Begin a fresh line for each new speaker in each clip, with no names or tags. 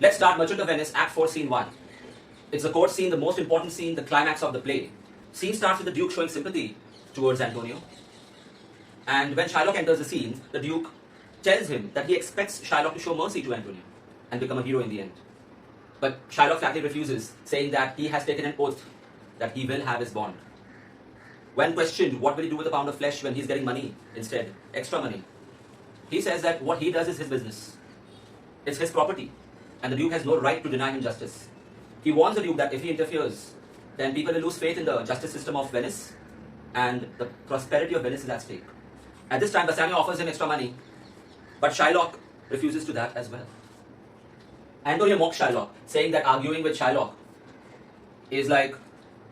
Let's start Merchant of Venice, Act 4, Scene 1. It's the court scene, the most important scene, the climax of the play. Scene starts with the Duke showing sympathy towards Antonio. And when Shylock enters the scene, the Duke tells him that he expects Shylock to show mercy to Antonio and become a hero in the end. But Shylock flatly refuses, saying that he has taken an oath that he will have his bond. When questioned what will he do with a pound of flesh when he's getting money instead, extra money, he says that what he does is his business. It's his property, and the Duke has no right to deny him justice. He warns the Duke that if he interferes, then people will lose faith in the justice system of Venice, and the prosperity of Venice is at stake. At this time, Bassanio offers him extra money, but Shylock refuses to that as well. Antonio mocks Shylock, saying that arguing with Shylock is like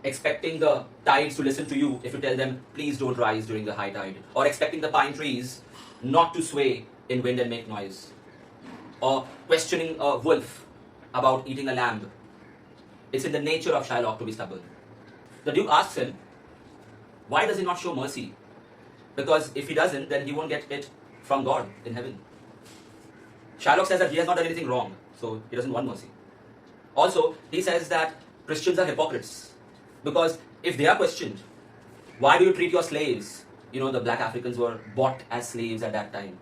expecting the tides to listen to you if you tell them, please don't rise during the high tide, or expecting the pine trees not to sway in wind and make noise, or questioning a wolf about eating a lamb. It's in the nature of Shylock to be stubborn. The Duke asks him, why does he not show mercy? Because if he doesn't, then he won't get it from God in heaven. Shylock says that he has not done anything wrong, so he doesn't want mercy. Also, he says that Christians are hypocrites, because if they are questioned, why do you treat your slaves? You know, the black Africans were bought as slaves at that time.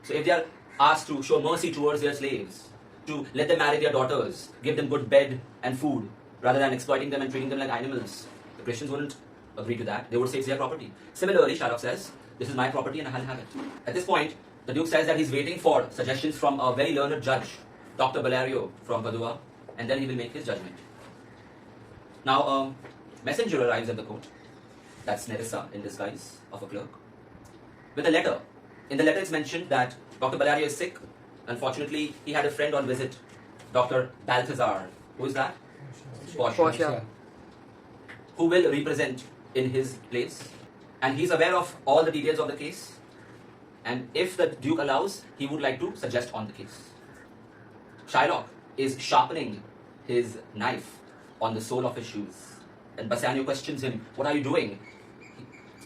So if they are asked to show mercy towards their slaves, to let them marry their daughters, give them good bed and food, rather than exploiting them and treating them like animals, the Christians wouldn't agree to that. They would say it's their property. Similarly, Shylock says, this is my property and I'll have it. At this point, the Duke says that he's waiting for suggestions from a very learned judge, Dr. Bellario from Padua, and then he will make his judgment. Now, a messenger arrives at the court. That's Nerissa in disguise of a clerk, with a letter. In the letter, it's mentioned that Dr. Bellario is sick. Unfortunately, he had a friend on visit, Dr. Balthazar. Who is that? Portia. Who will represent in his place. And he's aware of all the details of the case. And if the Duke allows, he would like to suggest on the case. Shylock is sharpening his knife on the sole of his shoes. And Bassanio questions him, what are you doing?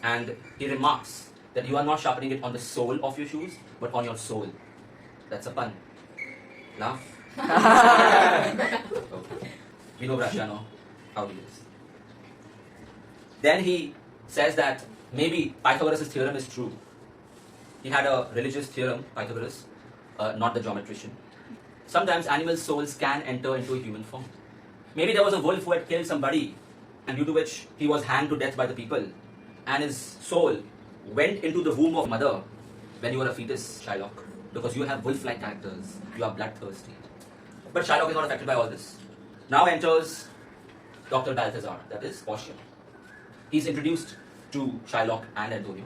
And he remarks that you are not sharpening it on the sole of your shoes, but on your soul. That's a pun. Laugh. Okay. We know Brasciano how it is. Then he says that maybe Pythagoras' theorem is true. He had a religious theorem, Pythagoras, not the geometrician. Sometimes animal souls can enter into a human form. Maybe there was a wolf who had killed somebody, and due to which he was hanged to death by the people, and his soul went into the womb of mother when you were a fetus, Shylock, because you have wolf-like characters, you are bloodthirsty. But Shylock is not affected by all this. Now enters Dr. Balthazar, that is Portia. He's introduced to Shylock and Antonio.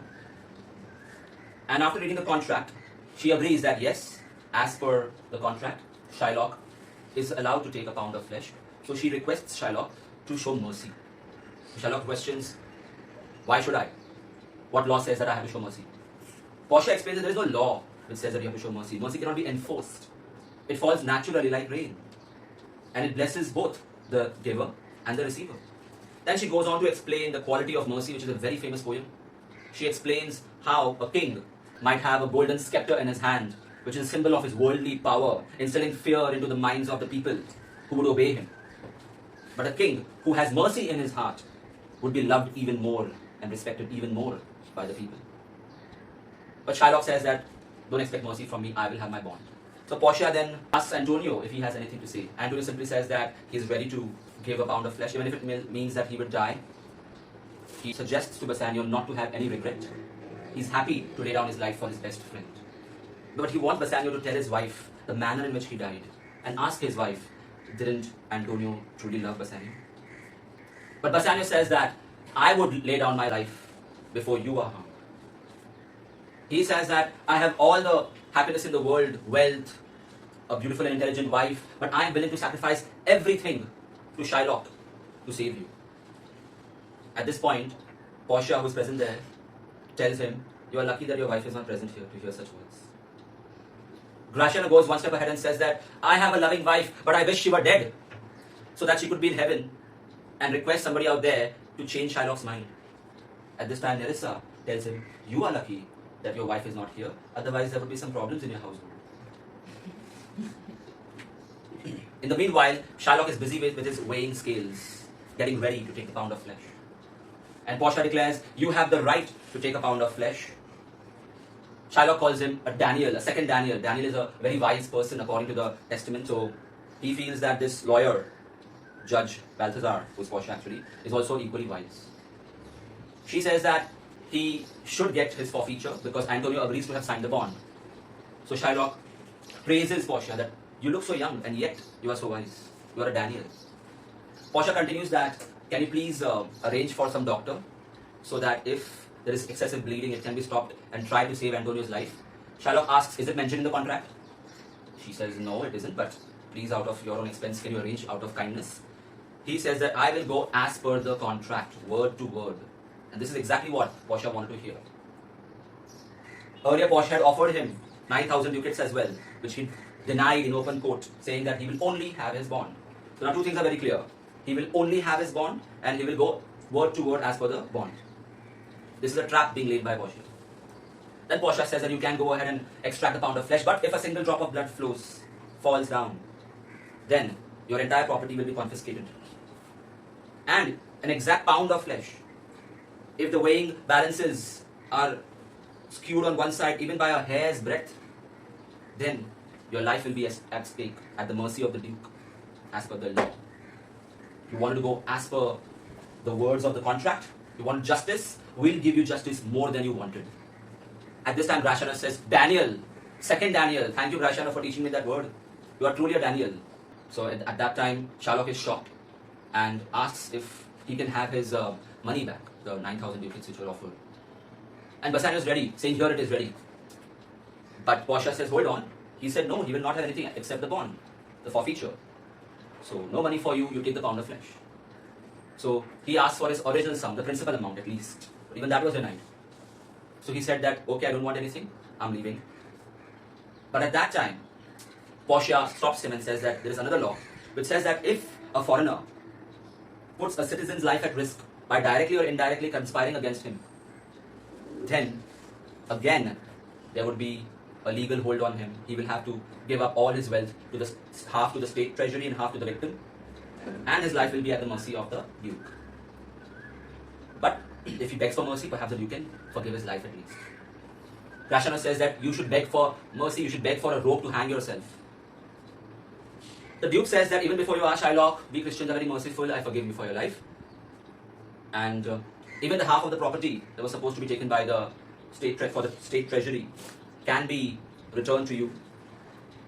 And after reading the contract, she agrees that yes, as per the contract, Shylock is allowed to take a pound of flesh. So she requests Shylock to show mercy. Shylock questions, why should I? What law says that I have to show mercy? Portia explains that there is no law which says that you have to show mercy. Mercy cannot be enforced. It falls naturally like rain. And it blesses both the giver and the receiver. Then she goes on to explain the quality of mercy, which is a very famous poem. She explains how a king might have a golden scepter in his hand, which is a symbol of his worldly power, instilling fear into the minds of the people who would obey him. But a king who has mercy in his heart would be loved even more and respected even more by the people. But Shylock says that, don't expect mercy from me, I will have my bond. So Portia then asks Antonio if he has anything to say. Antonio simply says that he is ready to give a pound of flesh, even if it means that he would die. He suggests to Bassanio not to have any regret. He's happy to lay down his life for his best friend. But he wants Bassanio to tell his wife the manner in which he died, and ask his wife, didn't Antonio truly love Bassanio? But Bassanio says that, I would lay down my life before you are harmed. He says that, I have all the happiness in the world, wealth, a beautiful and intelligent wife, but I am willing to sacrifice everything to Shylock to save you. At this point, Portia, who is present there, tells him, you are lucky that your wife is not present here to hear such words. Gratiano goes one step ahead and says that, I have a loving wife, but I wish she were dead, so that she could be in heaven, and request somebody out there to change Shylock's mind. At this time, Nerissa tells him, you are lucky that your wife is not here, otherwise there would be some problems in your household. In the meanwhile, Shylock is busy with his weighing scales, getting ready to take the pound of flesh. And Portia declares, "You have the right to take a pound of flesh." Shylock calls him a Daniel, a second Daniel. Daniel is a very wise person according to the Testament, so he feels that this lawyer, Judge Balthazar, who's Portia actually, is also equally wise. She says that he should get his forfeiture because Antonio agrees to have signed the bond. So Shylock praises Portia that you look so young and yet you are so wise. You are a Daniel. Portia continues that, can you please arrange for some doctor so that if there is excessive bleeding, it can be stopped and try to save Antonio's life. Shylock asks, is it mentioned in the contract? She says, no, it isn't, but please, out of your own expense, can you arrange out of kindness? He says that I will go as per the contract, word to word. And this is exactly what Portia wanted to hear. Earlier, Portia had offered him 9,000 ducats as well, which he denied in open court, saying that he will only have his bond. So now two things are very clear. He will only have his bond and he will go word to word as per the bond. This is a trap being laid by Portia. Then Portia says that you can go ahead and extract the pound of flesh, but if a single drop of blood falls down, then your entire property will be confiscated. And an exact pound of flesh, if the weighing balances are skewed on one side even by a hair's breadth, then your life will be at stake, at the mercy of the Duke, as per the law. You wanted to go as per the words of the contract, you want justice, we'll give you justice more than you wanted. At this time, Gratiano says, Daniel, second Daniel, thank you Gratiano for teaching me that word. You are truly a Daniel. So at that time, Shylock is shocked and asks if he can have his money back, the 9,000 ducats which were offered. And Bassanio is ready, saying, here it is ready. But Portia says, hold on. He said, no, he will not have anything except the bond, the forfeiture. So no money for you, you take the pound of flesh. So he asked for his original sum, the principal amount at least. But even that was denied. So he said that, okay, I don't want anything, I'm leaving. But at that time, Portia stops him and says that there is another law which says that if a foreigner puts a citizen's life at risk by directly or indirectly conspiring against him, then again there would be a legal hold on him. He will have to give up all his wealth, half to the state treasury and half to the victim, and his life will be at the mercy of the Duke. But if he begs for mercy, perhaps the Duke can forgive his life at least. Gratiano says that you should beg for mercy, you should beg for a rope to hang yourself. The Duke says that even before you ask Shylock, we Christians are very merciful, I forgive you for your life. And even the half of the property that was supposed to be taken by the for the state treasury can be returned to you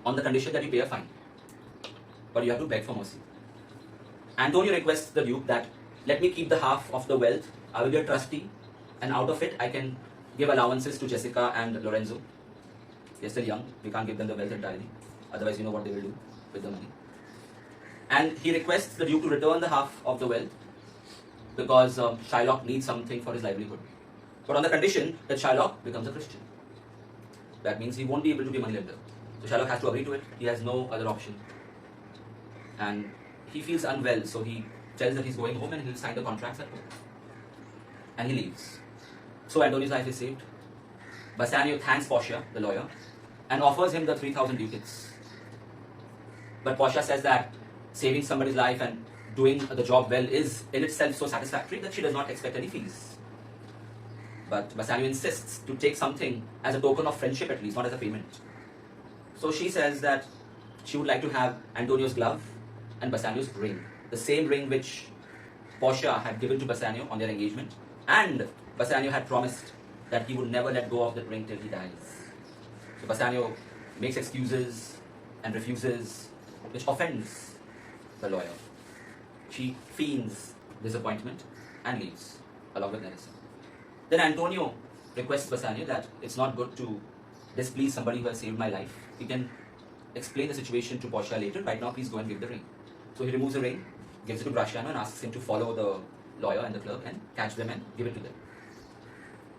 on the condition that you pay a fine. But you have to beg for mercy. Antonio requests the Duke that, let me keep the half of the wealth, I will be a trustee, and out of it I can give allowances to Jessica and Lorenzo. They're still young, we can't give them the wealth entirely, otherwise you know what they will do with the money. And he requests the Duke to return the half of the wealth because Shylock needs something for his livelihood. But on the condition that Shylock becomes a Christian. That means he won't be able to be a moneylender. So Shylock has to agree to it, he has no other option. And he feels unwell, so he tells that he's going home and he'll sign the contracts at home. And he leaves. So Antonio's life is saved. Bassanio thanks Portia, the lawyer, and offers him the 3,000 ducats. But Portia says that saving somebody's life and doing the job well is in itself so satisfactory that she does not expect any fees. But Bassanio insists to take something as a token of friendship at least, not as a payment. So she says that she would like to have Antonio's glove and Bassanio's ring. The same ring which Portia had given to Bassanio on their engagement. And Bassanio had promised that he would never let go of that ring till he dies. So Bassanio makes excuses and refuses, which offends the lawyer. She feigns disappointment and leaves, along with Nerissa. Then Antonio requests Bassanio that it's not good to displease somebody who has saved my life. He can explain the situation to Portia later. Right now, please go and give the ring. So he removes the ring, gives it to Gratiano and asks him to follow the lawyer and the clerk and catch them and give it to them.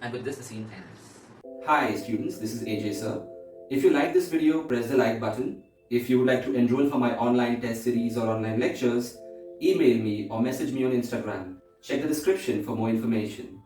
And with this, the scene ends. Hi students, this is AJ sir. If you like this video, press the like button. If you would like to enroll for my online test series or online lectures, email me or message me on Instagram. Check the description for more information.